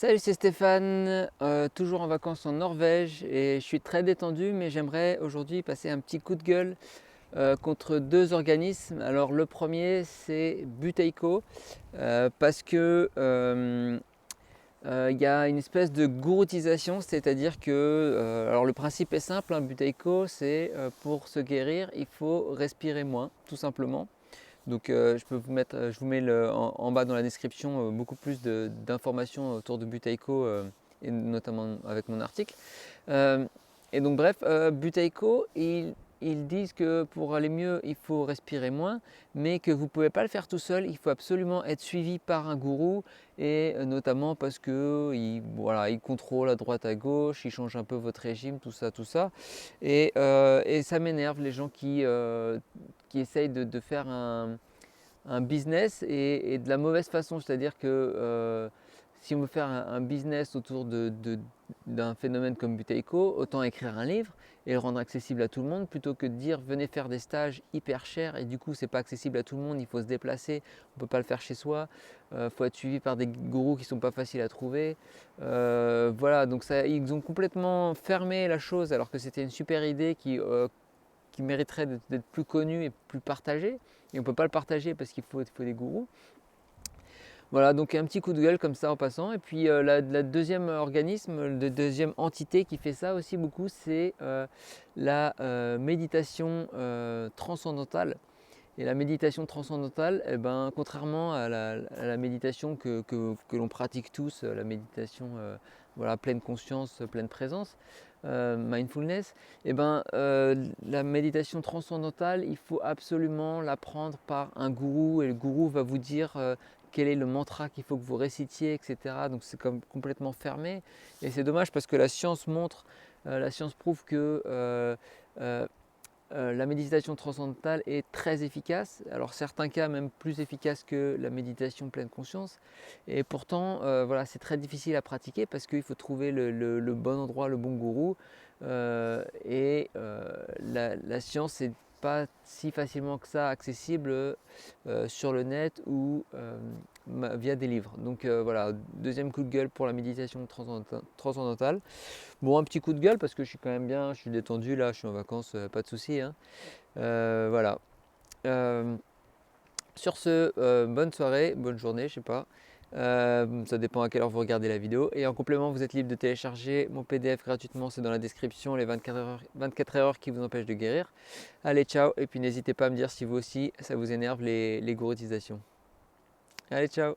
Salut, c'est Stéphane, toujours en vacances en Norvège et je suis très détendu, mais j'aimerais aujourd'hui passer un petit coup de gueule contre deux organismes. Alors le premier c'est Buteyko parce que il y a une espèce de gouroutisation, c'est-à-dire que alors le principe est simple, hein, Buteyko c'est pour se guérir il faut respirer moins tout simplement. Donc je peux vous mettre, je vous mets en bas dans la description beaucoup plus d'informations autour de Buteyko et notamment avec mon article. Euh, et donc bref, Buteyko, ils disent que pour aller mieux, il faut respirer moins, mais que vous ne pouvez pas le faire tout seul, il faut absolument être suivi par un gourou, et notamment parce que voilà, il contrôle à droite à gauche, il change un peu votre régime, tout ça, tout ça. Et ça m'énerve les gens qui essayent de faire un business et de la mauvaise façon. C'est-à-dire que si on veut faire un business autour d'un phénomène comme Buteyko, autant écrire un livre et le rendre accessible à tout le monde plutôt que de dire venez faire des stages hyper chers et du coup c'est pas accessible à tout le monde, il faut se déplacer, on peut pas le faire chez soi, faut être suivi par des gourous qui sont pas faciles à trouver. Voilà, donc ça, ils ont complètement fermé la chose alors que c'était une super idée qui mériterait d'être plus connu et plus partagé. Et on ne peut pas le partager parce qu'il faut des gourous. Voilà, donc un petit coup de gueule comme ça en passant. Et puis la deuxième organisme, la deuxième entité qui fait ça aussi beaucoup, c'est la méditation transcendantale. Et la méditation transcendantale, eh ben, contrairement à la méditation que l'on pratique tous, la méditation voilà, pleine conscience, pleine présence, mindfulness, eh ben, la méditation transcendantale, il faut absolument l'apprendre par un gourou et le gourou va vous dire quel est le mantra qu'il faut que vous récitiez, etc. Donc c'est comme complètement fermé et c'est dommage parce que la science montre, la science prouve que euh, la méditation transcendantale est très efficace, alors certains cas même plus efficace que la méditation pleine conscience, et pourtant voilà, c'est très difficile à pratiquer parce qu'il faut trouver le bon endroit, le bon gourou, la science n'est pas si facilement que ça accessible sur le net ou via des livres. Donc voilà, deuxième coup de gueule pour la méditation transcendantale. Bon, un petit coup de gueule parce que je suis quand même bien, je suis détendu là, je suis en vacances, pas de souci, hein. Voilà. Euh, sur ce, bonne soirée, bonne journée, je sais pas. Ça dépend à quelle heure vous regardez la vidéo. Et en complément, vous êtes libre de télécharger mon PDF gratuitement, c'est dans la description, les 24 erreurs qui vous empêchent de guérir. Allez, ciao, et puis n'hésitez pas à me dire si vous aussi, ça vous énerve les gouritisations. Allez, ciao.